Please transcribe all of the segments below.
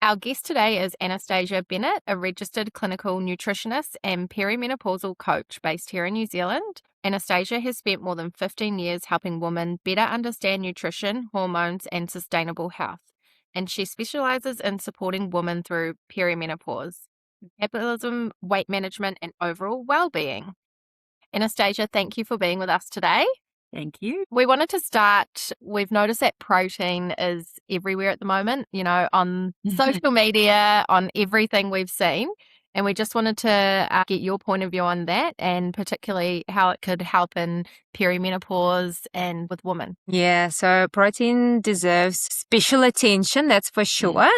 Our guest today is Anastasia Bennett, a registered clinical nutritionist and perimenopausal coach based here in New Zealand. Anastasia has spent more than 15 years helping women better understand nutrition, hormones, and sustainable health. And she specializes in supporting women through perimenopause, metabolism, weight management, and overall well-being. Anastasia, thank you for being with us today. Thank you. We wanted to start, we've noticed that protein is everywhere at the moment, on social media, on everything we've seen. And we just wanted to get your point of view on that, and particularly how it could help in perimenopause and with women. Yeah, so protein deserves special attention, that's for sure.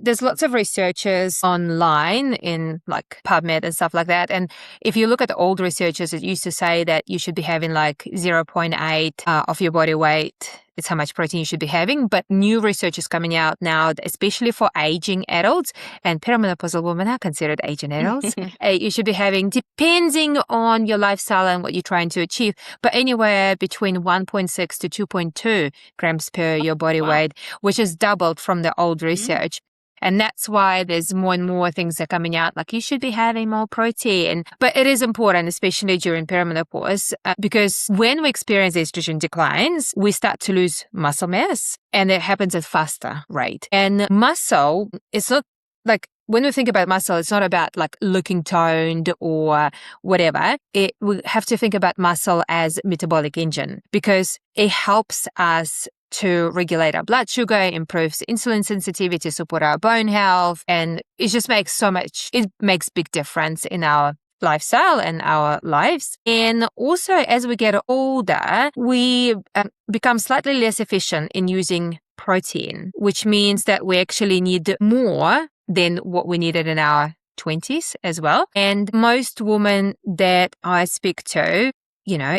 There's lots of researchers online in like PubMed and stuff like that. And if you look at the old researchers, it used to say that you should be having like 0.8 of your body weight. It's how much protein you should be having. But new research is coming out now, especially for aging adults, and perimenopausal women are considered aging adults. You should be having, depending on your lifestyle and what you're trying to achieve, but anywhere between 1.6 to 2.2 grams per your body weight, which is doubled from the old research. And that's why there's more and more things that are coming out, like you should be having more protein. But it is important, especially during perimenopause, because when we experience estrogen declines, we start to lose muscle mass, and it happens at a faster rate. And muscle, it's not like, when we think about muscle, it's not about like looking toned or whatever. We have to think about muscle as metabolic engine, because it helps us to regulate our blood sugar, improves insulin sensitivity, support our bone health, and it just makes it makes big difference in our lifestyle and our lives. And also, as we get older, we become slightly less efficient in using protein, which means that we actually need more than what we needed in our 20s as well. And most women that I speak to,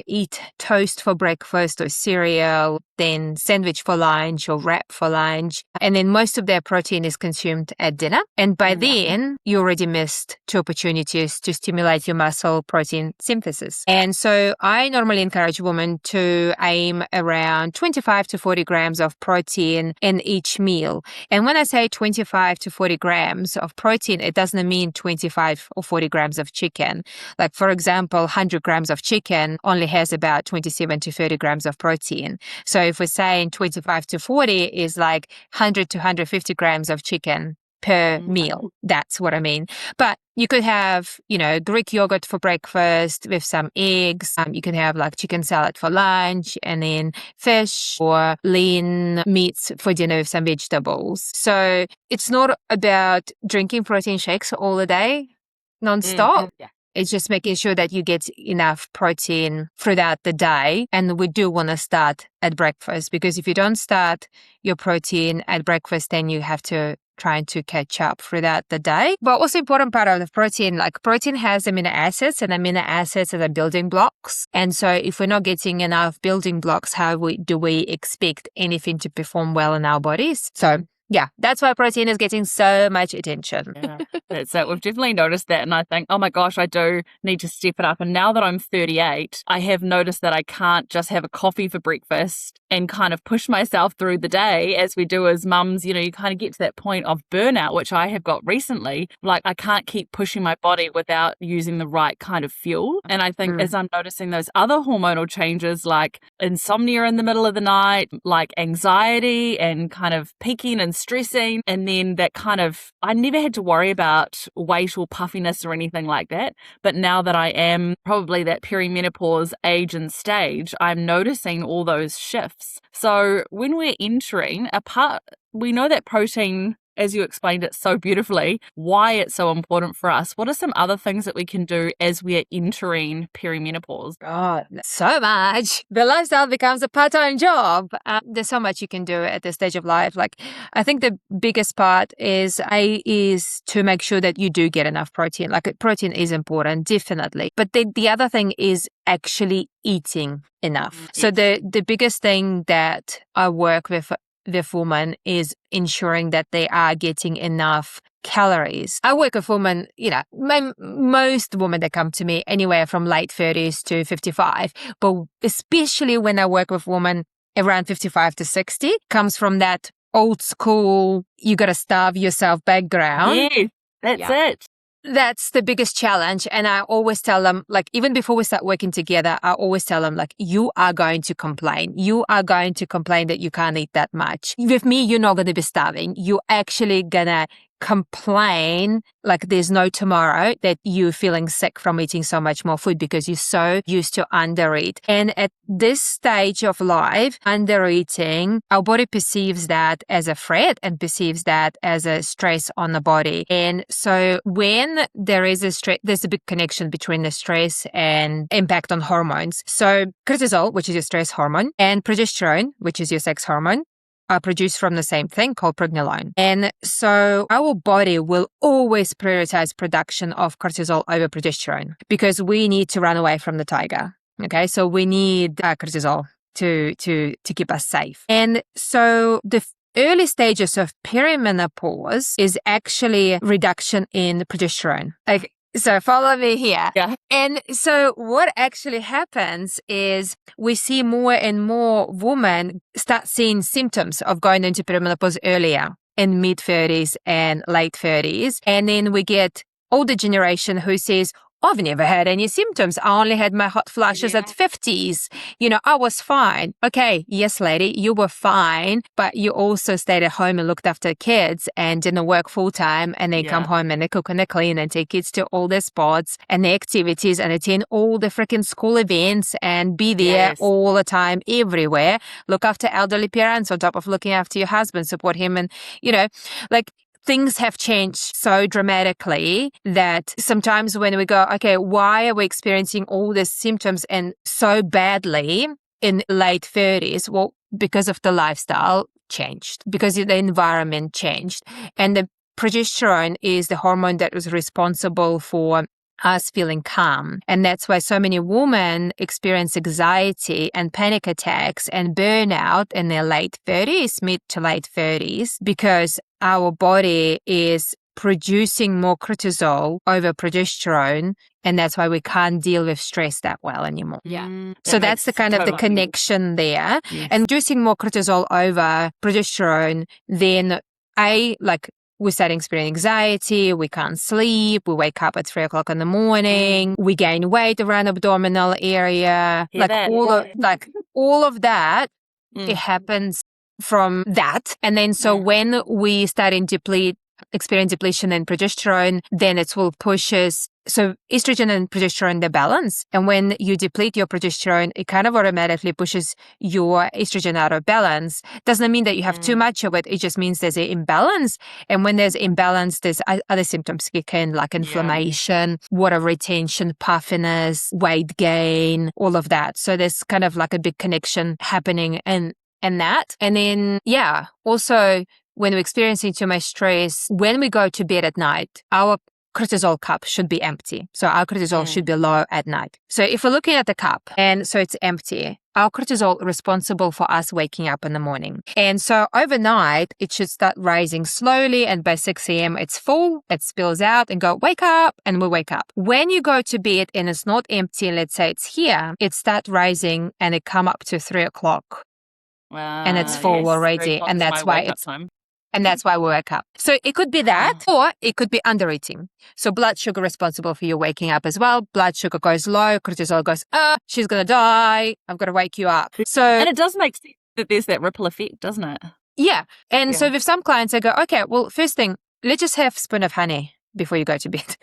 eat toast for breakfast or cereal, then sandwich for lunch or wrap for lunch. And then most of their protein is consumed at dinner. And by then, you already missed 2 opportunities to stimulate your muscle protein synthesis. And so I normally encourage women to aim around 25 to 40 grams of protein in each meal. And when I say 25 to 40 grams of protein, it doesn't mean 25 or 40 grams of chicken. Like, for example, 100 grams of chicken only has about 27 to 30 grams of protein. So if we're saying 25 to 40 is like 100 to 150 grams of chicken per meal. That's what I mean. But you could have, Greek yogurt for breakfast with some eggs. You can have like chicken salad for lunch, and then fish or lean meats for dinner with some vegetables. So it's not about drinking protein shakes all the day, nonstop. It's just making sure that you get enough protein throughout the day. And we do want to start at breakfast, because if you don't start your protein at breakfast, then you have to try to catch up throughout the day. But also important part of the protein, like protein has amino acids, and amino acids are the building blocks. And so if we're not getting enough building blocks, how do we expect anything to perform well in our bodies? So yeah, that's why protein is getting so much attention. Yeah, that's it. We've definitely noticed that. And I think, oh my gosh, I do need to step it up. And now that I'm 38, I have noticed that I can't just have a coffee for breakfast and kind of push myself through the day as we do as mums. You kind of get to that point of burnout, which I have got recently. Like, I can't keep pushing my body without using the right kind of fuel. And I think as I'm noticing those other hormonal changes, like insomnia in the middle of the night, like anxiety and kind of peaking and stressing, and then that kind of, I never had to worry about weight or puffiness or anything like that, but now that I am probably that perimenopause age and stage, I'm noticing all those shifts. So when we're entering we know that protein, as you explained it so beautifully, why it's so important for us. What are some other things that we can do as we are entering perimenopause? God, so much. The lifestyle becomes a part-time job. There's so much you can do at this stage of life. Like, I think the biggest part is to make sure that you do get enough protein. Like, protein is important, definitely. But the other thing is actually eating enough. So the biggest thing that I work with women is ensuring that they are getting enough calories. I work with women, most women that come to me anywhere from late 30s to 55, but especially when I work with women around 55 to 60, comes from that old school, you got to starve yourself background. Yes, that's it. That's the biggest challenge. And I always tell them, like, even before we start working together, I always tell them, like, you are going to complain. You are going to complain that you can't eat that much. With me, you're not going to be starving. You're actually going to complain like there's no tomorrow that you're feeling sick from eating so much more food because you're so used to undereat. And at this stage of life, undereating, our body perceives that as a threat and perceives that as a stress on the body. And so when there is a stress, there's a big connection between the stress and impact on hormones. So cortisol, which is your stress hormone, and progesterone, which is your sex hormone, are produced from the same thing called pregnenolone. And so our body will always prioritize production of cortisol over progesterone because we need to run away from the tiger. Okay, so we need cortisol to keep us safe. And so the early stages of perimenopause is actually reduction in progesterone. Like, so follow me here. Yeah. And so what actually happens is we see more and more women start seeing symptoms of going into perimenopause earlier in mid-30s and late 30s. And then we get older generation who says, I've never had any symptoms. I only had my hot flashes at 50s. I was fine. Okay, yes, lady, you were fine, but you also stayed at home and looked after kids and didn't work full time and then come home and they cook and they clean and take kids to all the sports and the activities and attend all the freaking school events and be there all the time, everywhere. Look after elderly parents on top of looking after your husband, support him and, things have changed so dramatically that sometimes when we go, okay, why are we experiencing all these symptoms and so badly in late 30s? Well, because of the lifestyle changed, because the environment changed. And the progesterone is the hormone that was responsible for us feeling calm. And that's why so many women experience anxiety and panic attacks and burnout in their late 30s, mid to late 30s, because our body is producing more cortisol over progesterone. And that's why we can't deal with stress that well anymore. So that's the kind of the connection there. And producing more cortisol over progesterone, then we're starting to experience anxiety, we can't sleep, we wake up at 3 o'clock in the morning, we gain weight around the abdominal area, all of that, it happens from that. And then so when we start to experience depletion in progesterone, then it will push us. So estrogen and progesterone, they balance. And when you deplete your progesterone, it kind of automatically pushes your estrogen out of balance. Doesn't mean that you have too much of it. It just means there's an imbalance. And when there's imbalance, there's other symptoms kick in, like inflammation, water retention, puffiness, weight gain, all of that. So there's kind of like a big connection happening in that. And then, also when we're experiencing too much stress, when we go to bed at night, our cortisol cup should be empty. So our cortisol should be low at night. So if we're looking at the cup and so it's empty, our cortisol is responsible for us waking up in the morning. And so overnight, it should start rising slowly. And by 6 a.m., it's full, it spills out and go, wake up, and we wake up. When you go to bed and it's not empty, let's say it's here, it starts rising and it come up to 3 o'clock. And it's full already. And that's why it's time. And that's why we wake up. So it could be that, or it could be undereating. So blood sugar responsible for you waking up as well. Blood sugar goes low, cortisol goes, she's going to die. I've got to wake you up. And it does make sense that there's that ripple effect, doesn't it? Yeah. And so with some clients, I go, okay, well, first thing, let's just have a spoon of honey before you go to bed.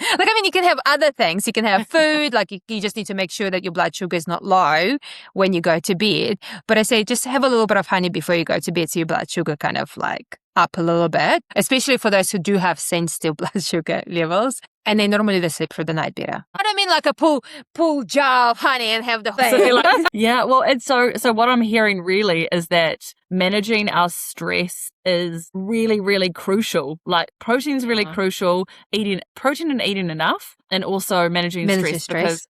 You can have other things. You can have food. You just need to make sure that your blood sugar is not low when you go to bed. But I say, just have a little bit of honey before you go to bed so your blood sugar kind of up a little bit, especially for those who do have sensitive blood sugar levels. And they normally they sleep for the night better. I don't mean like a pull jar of honey and have the whole thing. Well, and so what I'm hearing really is that managing our stress is really, really crucial. Like protein's really crucial, eating protein and eating enough, and also managing stress. Because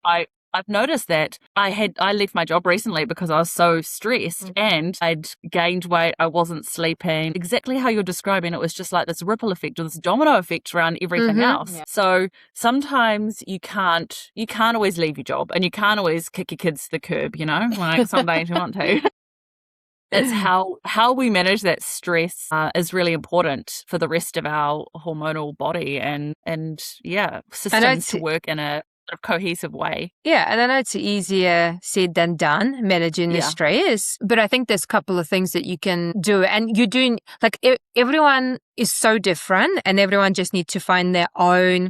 I've noticed that I left my job recently because I was so stressed and I'd gained weight. I wasn't sleeping. Exactly how you're describing it was just like this ripple effect or this domino effect around everything else. Yeah. So sometimes you can't always leave your job and you can't always kick your kids to the curb, some days you want to. it's how we manage that stress is really important for the rest of our hormonal body and systems to work in a sort of cohesive way. Yeah, and I know it's easier said than done, managing the stress, but I think there's a couple of things that you can do. And you're doing, like, everyone is so different and everyone just needs to find their own,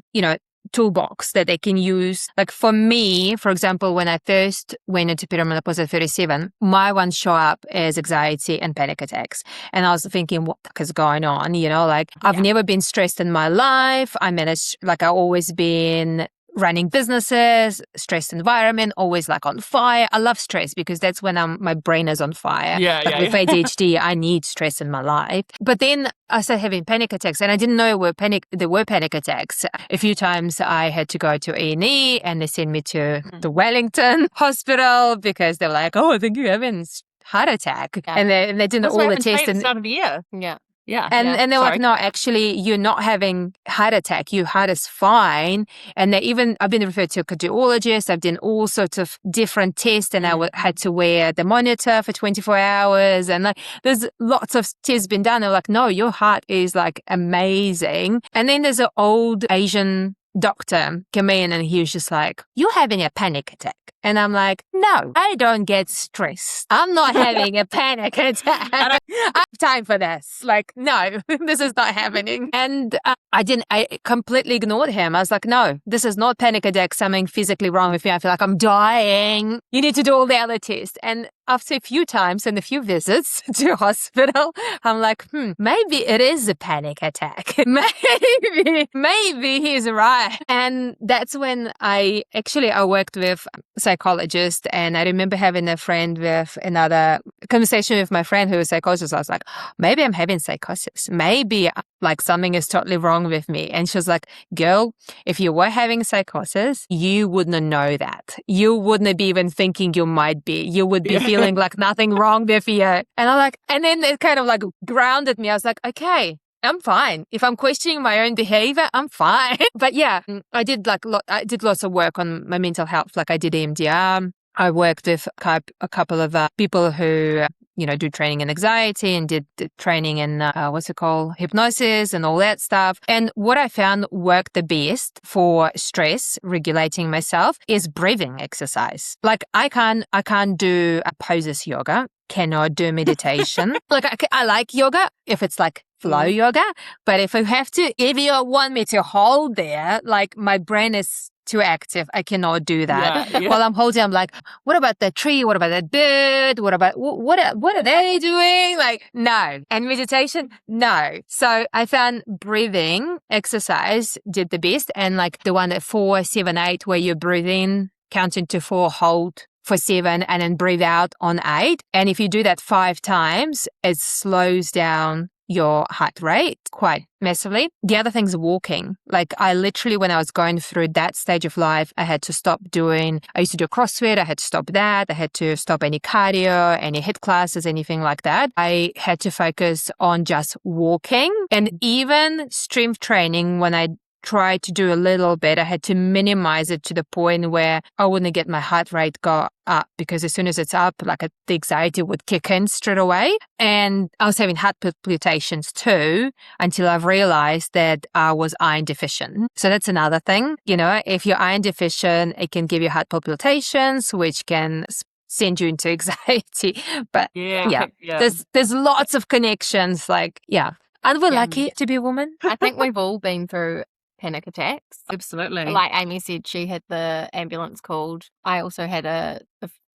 toolbox that they can use. Like for me, for example, when I first went into perimenopause at 37, my one show up as anxiety and panic attacks. And I was thinking, what the heck is going on? I've never been stressed in my life. I've always been running businesses, stressed environment, always on fire. I love stress because that's when my brain is on fire. With ADHD, I need stress in my life. But then I started having panic attacks, and I didn't know there were panic attacks. A few times I had to go to A&E, and they sent me to the Wellington Hospital because they were like, "Oh, I think you're having heart attack," and they did all the tests. At the start of the year. Yeah. And they're like, no, actually, you're not having heart attack. Your heart is fine. And I've been referred to a cardiologist. I've done all sorts of different tests, and I had to wear the monitor for 24 hours. And there's lots of tests been done. They're like, no, your heart is amazing. And then there's an old Asian doctor come in, and he was just like, you're having a panic attack. And I'm like, no, I don't get stressed. I'm not having a panic attack. I have time for this. No, this is not happening. And I completely ignored him. I was like, no, this is not panic attack. Something physically wrong with me. I feel like I'm dying. You need to do all the other tests. And after a few times and a few visits to hospital, I'm like, maybe it is a panic attack. maybe he's right. And that's when I worked with a psychologist, and I remember having a conversation with my friend who was a psychologist. I was like, maybe I'm having psychosis. Maybe something is totally wrong with me. And she was like, girl, if you were having psychosis, you wouldn't know that. You wouldn't be even thinking you might be. You would be feeling like nothing wrong with you. And then it kind of grounded me. I was like, okay, I'm fine. If I'm questioning my own behavior, I'm fine. But yeah, I did lots of work on my mental health. I did EMDR. I worked with a couple of people who do training in anxiety and did training in, hypnosis and all that stuff. And what I found worked the best for stress, regulating myself, is breathing exercise. I can't do a poses yoga, cannot do meditation. I like yoga if it's flow yoga, but if you want me to hold there, my brain is too active. I cannot do that. While I'm holding, I'm like, what about that tree? What about that bird? What are they doing? No. And meditation? No. So I found breathing exercise did the best. And the one at 4, 7, 8, where you breathe in, counting to 4, hold for 7, and then breathe out on 8. And if you do that 5 times, it slows down your heart rate quite massively. The other thing is walking. I literally, when I was going through that stage of life, I had to stop I used to do CrossFit. I had to stop that. I had to stop any cardio, any HIIT classes, anything like that. I had to focus on just walking, and even strength training. When I tried to do a little bit, I had to minimize it to the point where I wouldn't get my heart rate go up, because as soon as it's up, the anxiety would kick in straight away. And I was having heart palpitations too, until I've realized that I was iron deficient. So that's another thing. If you're iron deficient, it can give you heart palpitations, which can send you into anxiety. But there's lots of connections. And we're lucky to be a woman. I think we've all been through panic attacks. Absolutely. Like Amy said, she had the ambulance called. I also had a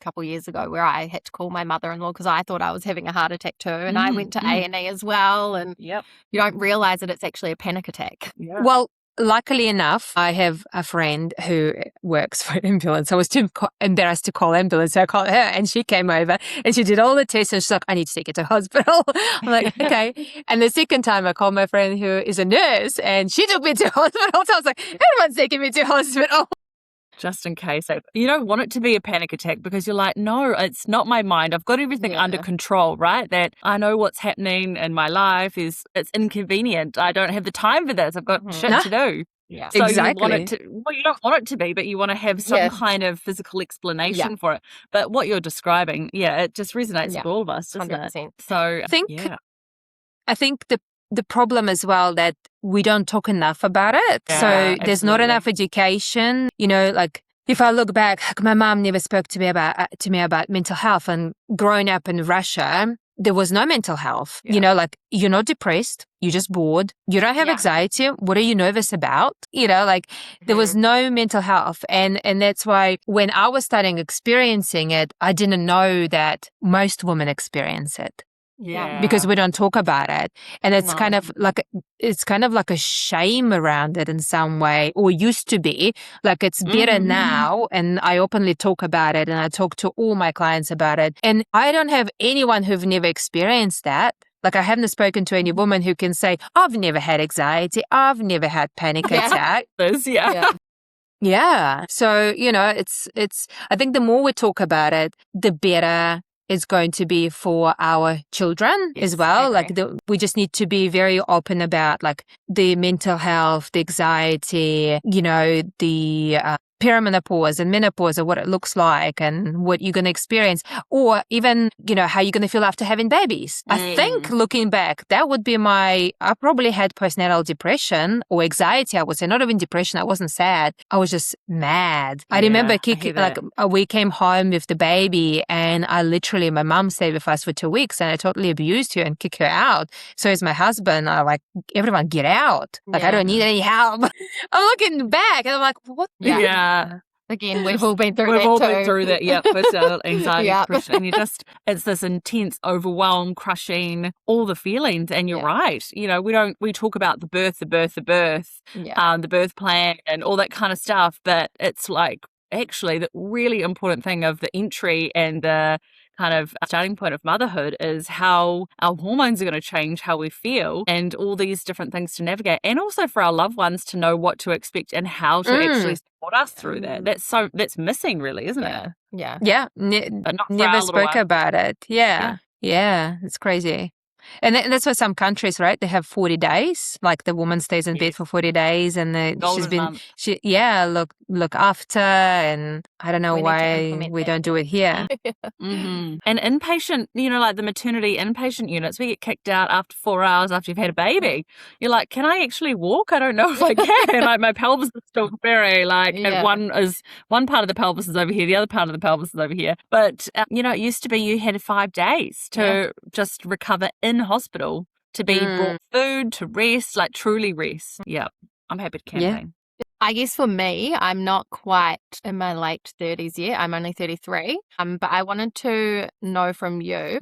couple years ago where I had to call my mother-in-law because I thought I was having a heart attack too, and I went to A&E as well, and you don't realize that it's actually a panic attack. Well, luckily enough, I have a friend who works for ambulance. I was too embarrassed to call ambulance, so I called her, and she came over and she did all the tests, and she's like, I need to take you to hospital. I'm like, okay. And the second time I called my friend who is a nurse, and she took me to hospital. So I was like, everyone's taking me to hospital. Just in case. You don't want it to be a panic attack, because you're like, no, it's not my mind. I've got everything under control, right? That I know what's happening in my life it's inconvenient. I don't have the time for this. I've got shit to do. Yeah. So Exactly. you want it to, well, you don't want it to be, but you want to have some kind of physical explanation for it. But what you're describing, it just resonates with all of us, doesn't 100%. it? So I think the problem as well that we don't talk enough about it. Yeah, so there's not absolutely. enough education. You know, like if I look back, like my mom never spoke to me about mental health, and growing up in Russia, there was no mental health. You know, like you're not depressed, you're just bored. You don't have anxiety. What are you nervous about? You know, like there was no mental health. And that's why when I was starting experiencing it, I didn't know that most women experience it. Yeah. Because we don't talk about it. And it's kind of like a shame around it in some way, or used to be. Like it's better now, and I openly talk about it, and I talk to all my clients about it. And I don't have anyone who've never experienced that. Like I haven't spoken to any woman who can say, I've never had anxiety, I've never had panic attack. Yeah. So, you know, it's I think the more we talk about it, the better it's going to be for our children as well. Like we just need to be very open about like the mental health, the anxiety, you know, the perimenopause and menopause, or what it looks like and what you're going to experience, or even, you know, how you're going to feel after having babies. I think looking back, that would be I probably had postnatal depression or anxiety. I would say, not even depression. I wasn't sad. I was just mad. I remember we came home with the baby, and my mom stayed with us for 2 weeks, and I totally abused her and kicked her out. So is my husband. I like, everyone get out. Like, I don't need any help. I'm looking back and I'm like, what? Again, we've all been through that. We've all been through that, postnatal anxiety, depression, and it's this intense overwhelm, crushing, all the feelings. And you're right. You know, we talk about the birth, the birth plan and all that kind of stuff, but it's like actually the really important thing of the entry and the kind of starting point of motherhood is how our hormones are going to change how we feel, and all these different things to navigate, and also for our loved ones to know what to expect and how to actually support us through that. That's missing, really, isn't it? Never spoke about it. Yeah, it's crazy. And that's why some countries, right, they have 40 days. Like the woman stays in bed for 40 days, and look after. And I don't know why we don't do it here. And inpatient, you know, like the maternity inpatient units, we get kicked out after 4 hours after you've had a baby. You're like, can I actually walk? I don't know if I can. Like my pelvis is still very and one part of the pelvis is over here, the other part of the pelvis is over here. But you know, it used to be you had 5 days to just recover in hospital, to be brought food, to rest, like truly rest. I'm happy to campaign. I guess for me, I'm not quite in my late 30s yet. I'm only 33. But I wanted to know from you,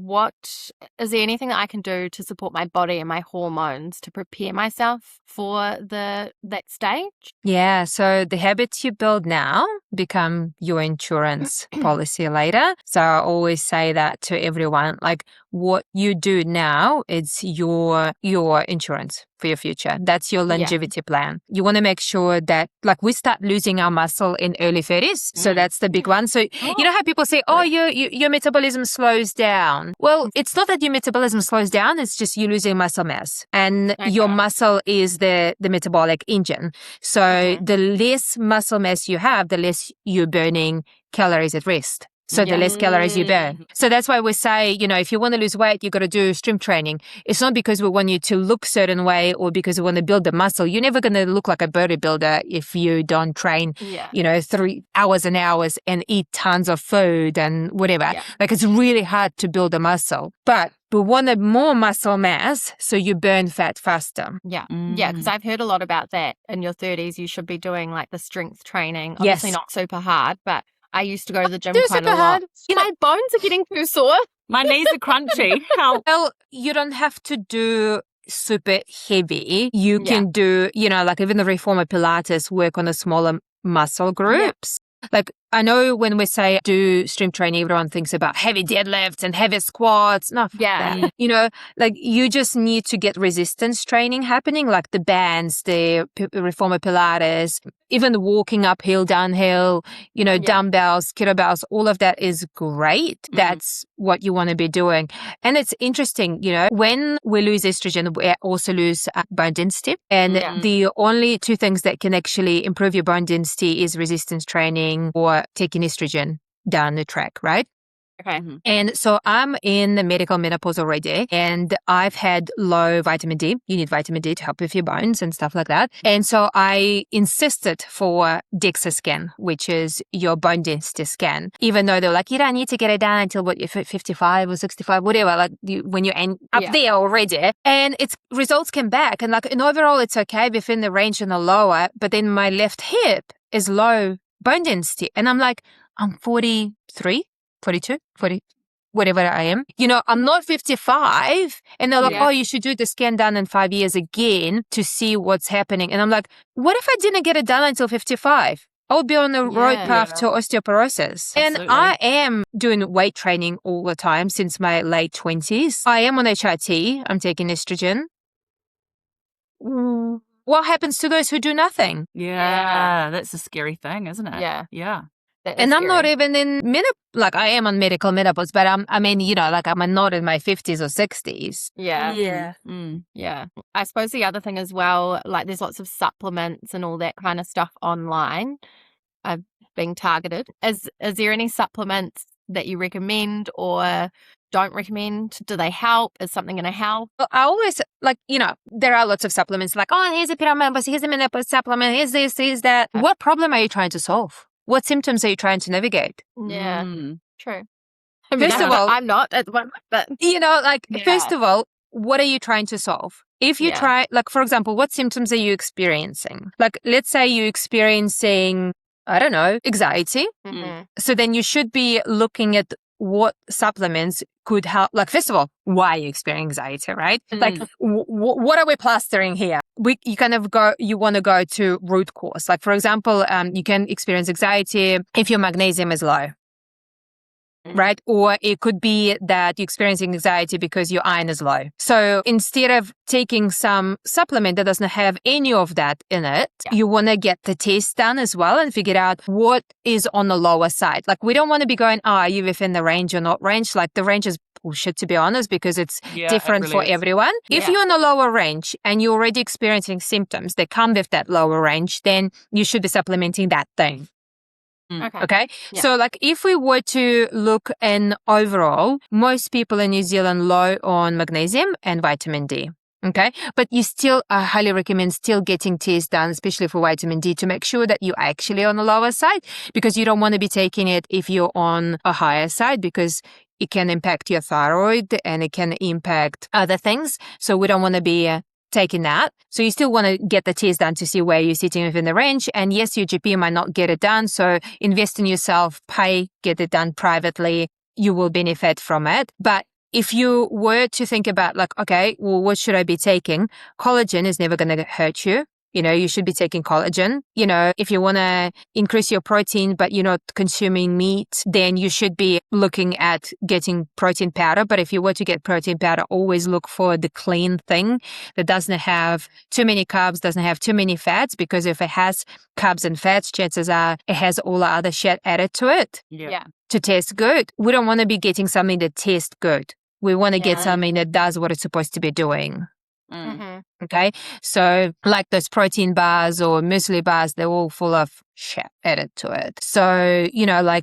is there anything that I can do to support my body and my hormones to prepare myself for that stage? Yeah, so the habits you build now become your insurance policy later. So I always say that to everyone, like what you do now, it's your insurance for your future. That's your longevity plan. You want to make sure that like we start losing our muscle in early 30s. So that's the big one. So you know how people say, your metabolism slows down. Well, it's not that your metabolism slows down. It's just you're losing muscle mass, and your muscle is the metabolic engine. So the less muscle mass you have, the less you're burning calories at rest. So the less calories you burn. So that's why we say, you know, if you want to lose weight, you got to do strength training. It's not because we want you to look certain way or because we want to build the muscle. You're never going to look like a bodybuilder if you don't train, you know, 3 hours and hours and eat tons of food and whatever. Like it's really hard to build a muscle. But we wanted more muscle mass so you burn fat faster. Yeah, because I've heard a lot about that. In your 30s, you should be doing like the strength training. Obviously not super hard, but I used to go to the gym quite a lot. Hard. My bones are getting too sore. My knees are crunchy. Well, you don't have to do super heavy. You can do, you know, like even the reformer Pilates, work on the smaller muscle groups. Like I know when we say do strength training, everyone thinks about heavy deadlifts and heavy squats. No, Yeah. like you just need to get resistance training happening, like the bands, the reformer Pilates, even walking uphill, downhill, dumbbells, kettlebells, all of that is great. That's what you want to be doing. And it's interesting, when we lose estrogen, we also lose bone density. And the only two things that can actually improve your bone density is resistance training or taking estrogen down the track, right? Okay. And so I'm in the medical menopause already, and I've had low vitamin D. You need vitamin D to help with your bones and stuff like that. And so I insisted for DEXA scan, which is your bone density scan, even though they're like, you don't need to get it done until you're 55 or 65, whatever, like when you're up there already. And its results came back, and like in overall, it's okay within the range and the lower, but then my left hip is low bone density. And I'm like, I'm 43. 42, 40, whatever I am. I'm not 55. And they're like, oh, you should do the scan done in 5 years again to see what's happening. And I'm like, what if I didn't get it done until 55? I would be on the road path to osteoporosis. Absolutely. And I am doing weight training all the time since my late 20s. I am on HRT. I'm taking estrogen. What happens to those who do nothing? Yeah, that's a scary thing, isn't it? Yeah. And I'm not even in I am on medical menopause, but I'm not in my 50s or 60s. Yeah. I suppose the other thing as well, like there's lots of supplements and all that kind of stuff online being targeted. Is there any supplements that you recommend or don't recommend? Do they help? Is something going to help? Well, I always there are lots of supplements like, oh, here's a perimenopause, here's a menopause supplement, here's this, here's that. What problem are you trying to solve? What symptoms are you trying to navigate? Yeah, true. First of all, I'm not at the moment, but first of all, what are you trying to solve? If you try, for example, what symptoms are you experiencing? Like, let's say you're experiencing, I don't know, anxiety. So then you should be looking at what supplements could help. Like, first of all, why are you experiencing anxiety, right? Like, what are we plastering here? You want to go to root cause. Like, for example, you can experience anxiety if your magnesium is low, right? Or it could be that you're experiencing anxiety because your iron is low. So instead of taking some supplement that doesn't have any of that in it, you want to get the test done as well and figure out what is on the lower side. Like, we don't want to be going, are you within the range or not range? Like, the range is bullshit, to be honest, because it's different for everyone. If you're in the lower range and you're already experiencing symptoms that come with that lower range, then you should be supplementing that thing. Okay. Yeah. So if we were to look in overall, most people in New Zealand low on magnesium and vitamin D. Okay. But I highly recommend still getting tests done, especially for vitamin D, to make sure that you're actually on the lower side, because you don't want to be taking it if you're on a higher side, because it can impact your thyroid and it can impact other things. So we don't want to be taking that. So you still want to get the test done to see where you're sitting within the range. And yes, your GP might not get it done. So invest in yourself, get it done privately. You will benefit from it. But if you were to think about okay, well, what should I be taking? Collagen is never going to hurt you. You should be taking collagen. If you want to increase your protein, but you're not consuming meat, then you should be looking at getting protein powder. But if you were to get protein powder, always look for the clean thing that doesn't have too many carbs, doesn't have too many fats, because if it has carbs and fats, chances are it has all the other shit added to it to taste good. We don't want to be getting something that tastes good. We want to get something that does what it's supposed to be doing. Okay. So those protein bars or muesli bars, they're all full of shit added to it. So,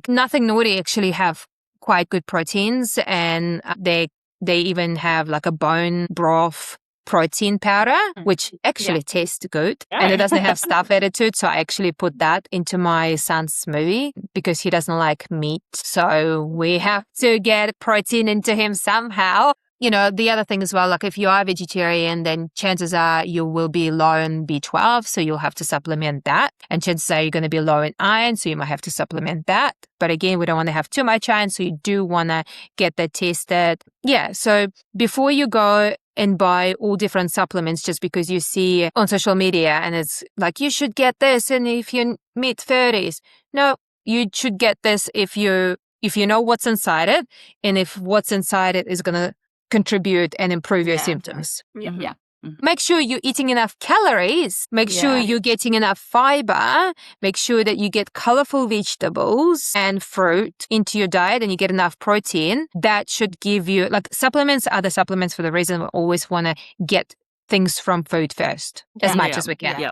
Nothing Naughty actually have quite good proteins, and they even have a bone broth protein powder, which actually tastes good, and it doesn't have stuff added to it. So I actually put that into my son's smoothie because he doesn't like meat. So we have to get protein into him somehow. The other thing as well, if you are vegetarian, then chances are you will be low in B12, so you'll have to supplement that. And chances are you're going to be low in iron, so you might have to supplement that. But again, we don't want to have too much iron, so you do want to get that tested. Yeah, so before you go and buy all different supplements just because you see on social media and it's you should get this, and if you're mid-30s, no, you should get this if you know what's inside it, and if what's inside it is going to contribute and improve your symptoms. Yeah. Make sure you're eating enough calories. Make sure you're getting enough fiber. Make sure that you get colorful vegetables and fruit into your diet and you get enough protein. That should give you, like, supplements are the supplements for the reason we always want to get things from food first as much as we can. Yeah,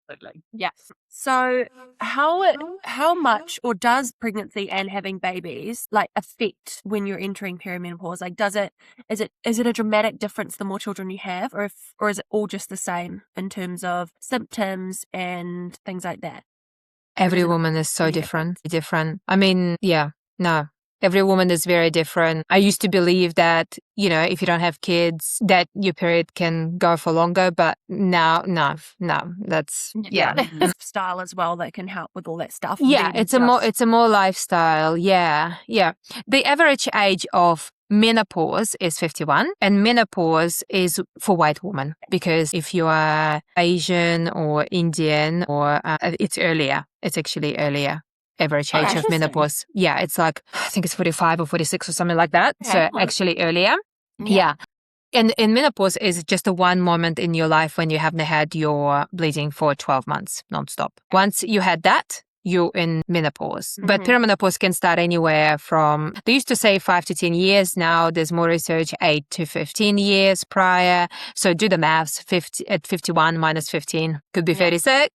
absolutely. Yeah. So how much, or does pregnancy and having babies like affect when you're entering perimenopause? Like, is it a dramatic difference the more children you have, or is it all just the same in terms of symptoms and things like that? Every woman is so different. I mean, no. Every woman is very different. I used to believe that, if you don't have kids, that your period can go for longer, but no, that's, Style as well that can help with all that stuff. Yeah, it's a more lifestyle. Yeah. The average age of menopause is 51, and menopause is for white women, because if you are Asian or Indian or it's earlier. It's actually earlier. Average age of menopause. Yeah, it's like, I think it's 45 or 46 or something like that. Okay. So actually earlier. Yeah. And menopause is just the one moment in your life when you haven't had your bleeding for 12 months nonstop. Once you had that, you're in menopause. But perimenopause can start anywhere from, they used to say 5 to 10 years. Now there's more research, 8 to 15 years prior. So do the maths, 51 minus 15 could be 36.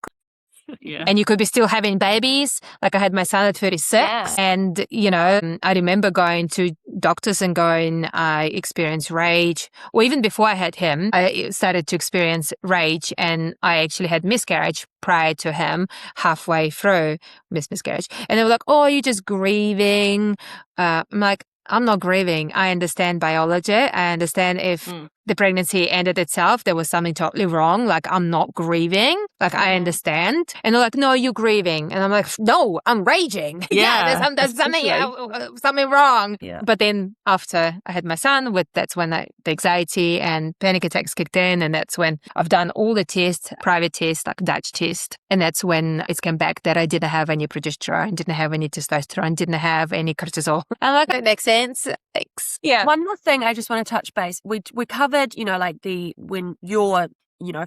Yeah. And you could be still having babies. Like, I had my son at 36 and, I remember going to doctors and going, I experienced rage. Or even before I had him, I started to experience rage, and I actually had miscarriage prior to him, halfway through miscarriage. And they were like, oh, you're just grieving. I'm like, I'm not grieving. I understand biology. I understand if the pregnancy ended itself, there was something totally wrong. Like, I'm not grieving. Like, I understand. And they're like, no, you're grieving. And I'm like, no, I'm raging. Yeah, there's something wrong. Yeah. But then after I had my son, that's when the anxiety and panic attacks kicked in. And that's when I've done all the tests, private tests, like Dutch test. And that's when it came back that I didn't have any progesterone, didn't have any testosterone, didn't have any cortisol. I'm like, that makes sense. Thanks. Yeah. One more thing I just want to touch base. We covered, like when your,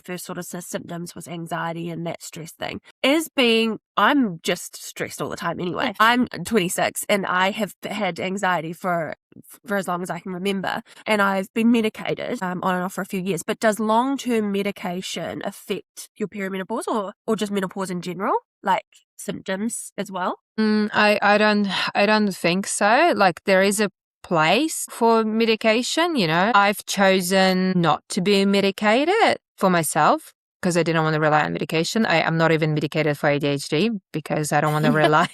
first sort of symptoms was anxiety and that stress thing. I'm just stressed all the time anyway. I'm 26 and I have had anxiety for as long as I can remember. And I've been medicated on and off for a few years. But does long-term medication affect your perimenopause or just menopause in general? Like symptoms as well? I don't think so. Like, there is a place for medication, I've chosen not to be medicated for myself because I didn't want to rely on medication. I'm not even medicated for ADHD because I don't want to rely.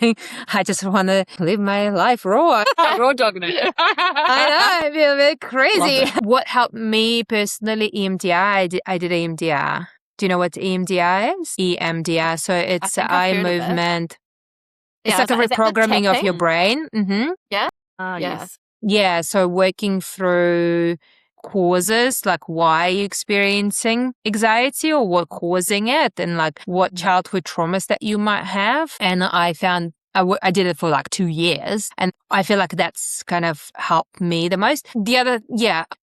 I just want to live my life raw. Raw dogging it. I know, I feel a bit crazy. What helped me personally, EMDR, I did EMDR. Do you know what EMDR is? EMDR. So it's eye movement. It's like a reprogramming of your brain. Mm-hmm. Yeah. Yes. Yeah, so working through causes, like why you're experiencing anxiety or what causing it, and like what childhood traumas that you might have. And I found I did it for like 2 years, and I feel like that's kind of helped me the most. The other,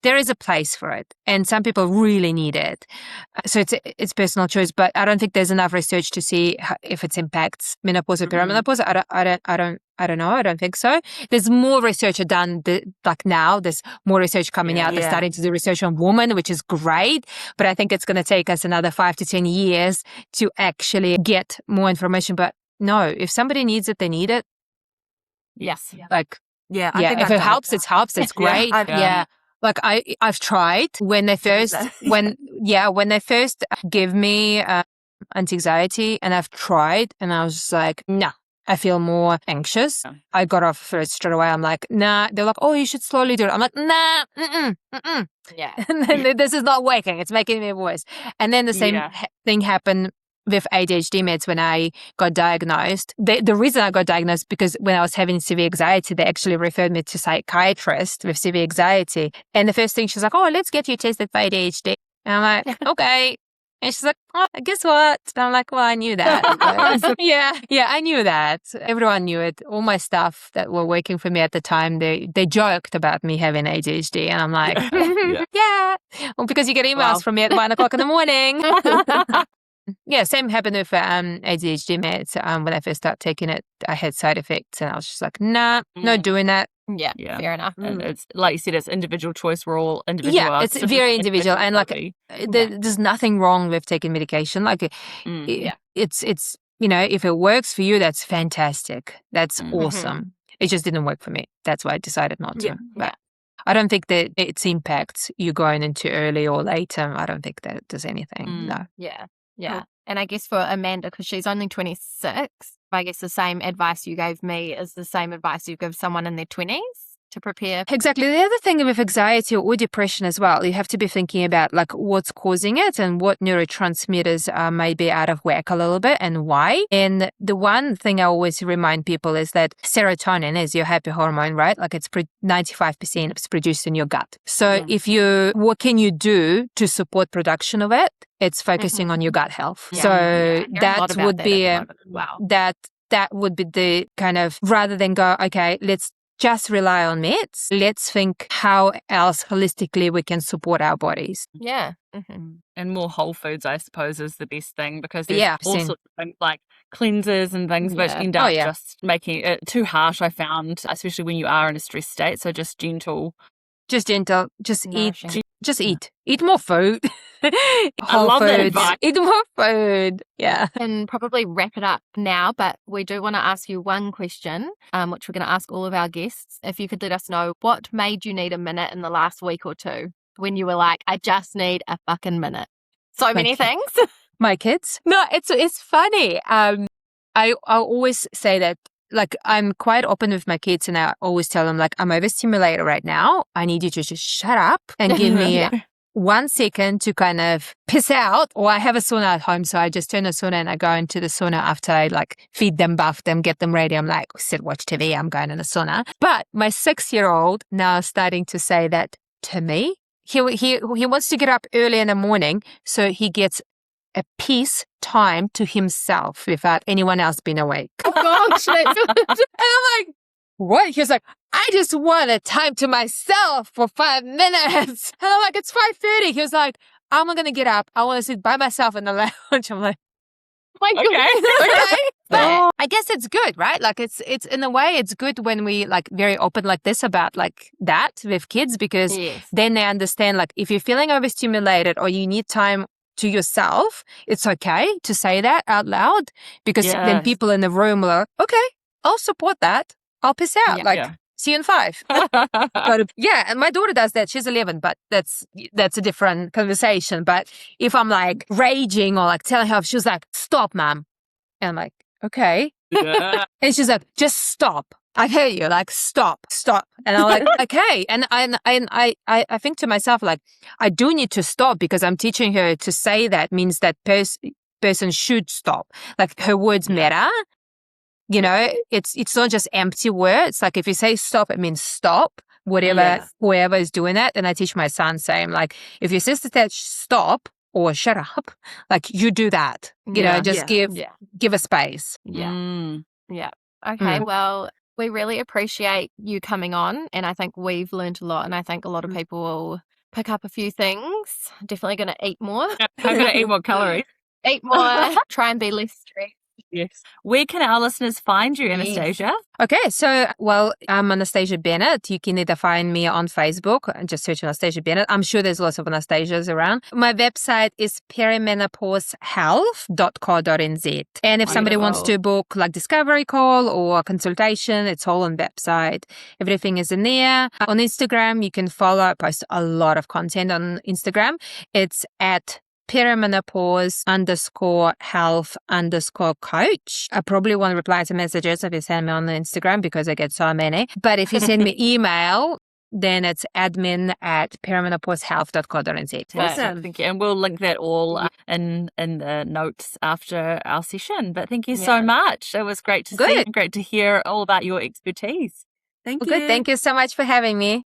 there is a place for it, and some people really need it. So it's personal choice, but I don't think there's enough research to see if it impacts menopause or perimenopause. I don't know. I don't think so. There's more research done, like now, there's more research coming out. They're starting to do research on women, which is great. But I think it's going to take us another 5 to 10 years to actually get more information. But no, if somebody needs it, they need it. Yes. Like, I think if it helps, it helps. It's great. Like I've tried when they first, when they first give me anti-anxiety, and I've tried, and I was just like, no. I feel more anxious. I got off of it straight away. I'm like, nah. They're like, oh, you should slowly do it. I'm like, nah, Yeah. And then this is not working. It's making me worse. And then the same thing happened with ADHD meds when I got diagnosed. The reason I got diagnosed, because when I was having severe anxiety, they actually referred me to a psychiatrist with severe anxiety. And the first thing she's like, oh, let's get you tested for ADHD. And I'm like, okay. And she's like, oh, guess what? And I'm like, well, I knew that. Yeah, I knew that. Everyone knew it. All my staff that were working for me at the time, they joked about me having ADHD. And I'm like, yeah. Well, because you get emails from me at 1 o'clock in the morning. Yeah, same happened with ADHD meds. When I first started taking it, I had side effects and I was just like, nah, not doing that. Yeah, fair enough. And it's like you said, it's individual choice. We're all individual. Yeah, it's very individual. And like, there's nothing wrong with taking medication. Like, it's if it works for you, that's fantastic. That's awesome. It just didn't work for me. That's why I decided not to. But I don't think that its impacts you going into early or later. I don't think that does anything. No. Yeah. And I guess for Amanda, because she's only 26, I guess the same advice you gave me is the same advice you give someone in their 20s to prepare. Exactly. The other thing with anxiety or depression as well, you have to be thinking about like what's causing it and what neurotransmitters may be out of whack a little bit and why. And the one thing I always remind people is that serotonin is your happy hormone, right? Like it's 95% it's produced in your gut. So what can you do to support production of it? It's focusing on your gut health. So that would be that would be the kind of, rather than go, okay, let's just rely on meds. Let's think how else holistically we can support our bodies. Yeah. And more whole foods, I suppose, is the best thing, because there's all sorts of things like cleansers and things which end up just making it too harsh, I found, especially when you are in a stress state. So just gentle. Just eat. Just eat. Eat more food. I love that advice. Eat more food. Yeah. And probably wrap it up now, but we do want to ask you one question, which we're going to ask all of our guests. If you could let us know what made you need a minute in the last week or two when you were like, I just need a fucking minute. So many things. My kids? No, it's funny. I always say that, like, I'm quite open with my kids and I always tell them, like, I'm overstimulated right now. I need you to just shut up and give me 1 second to kind of piss out. Or I have a sauna at home, so I just turn the sauna and I go into the sauna after I like feed them, bath them, get them ready. I'm like, sit, watch TV. I'm going in the sauna. But my 6-year-old now is starting to say that to me. He wants to get up early in the morning so he gets a peace time to himself without anyone else being awake. Oh gosh. And I'm like, what? He was like, I just want a time to myself for 5 minutes. And I'm like, it's 5:30. He was like, I'm going to get up. I want to sit by myself in the lounge. I'm like, my God. Okay. But I guess it's good, right? Like it's in a way, it's good when we like very open like this about like that with kids, because then they understand, like, if you're feeling overstimulated or you need time to yourself, it's okay to say that out loud, because then people in the room are like, okay, I'll support that. I'll piss out. See you in 5. And my daughter does that. She's 11, but that's a different conversation. But if I'm like raging or like telling her, she's like, stop, mom. And I'm like, okay. And she's like, just stop. I hear you, like, stop. And I'm like, okay. And I think to myself, like, I do need to stop, because I'm teaching her to say that means that person should stop. Like, her words matter. You know, it's not just empty words. Like, if you say stop, it means stop. Whoever is doing that. And I teach my son saying, like, if your sister says stop or shut up, like, you do that. You know, just give a space. Okay, well, we really appreciate you coming on, and I think we've learned a lot, and I think a lot of people will pick up a few things. Definitely going to eat more. I'm going to eat more calories. Eat more. Try and be less stressed. Yes. Where can our listeners find you, Anastasia? Okay, so, well, I'm Anastasia Bennett. You can either find me on Facebook and just search Anastasia Bennett. I'm sure there's lots of Anastasias around. My website is perimenopausehealth.co.nz. And if somebody wants to book like discovery call or a consultation, it's all on website. Everything is in there. On Instagram, you can follow. I post a lot of content on Instagram. It's at perimenopause_health_coach. I probably won't reply to messages if you send me on the Instagram, because I get so many. But if you send me email, then it's admin@perimenopausehealth.co.nz. Awesome. Thank you. And we'll link that all in the notes after our session. But thank you so much. It was great to see and great to hear all about your expertise. Thank you. Good. Thank you so much for having me.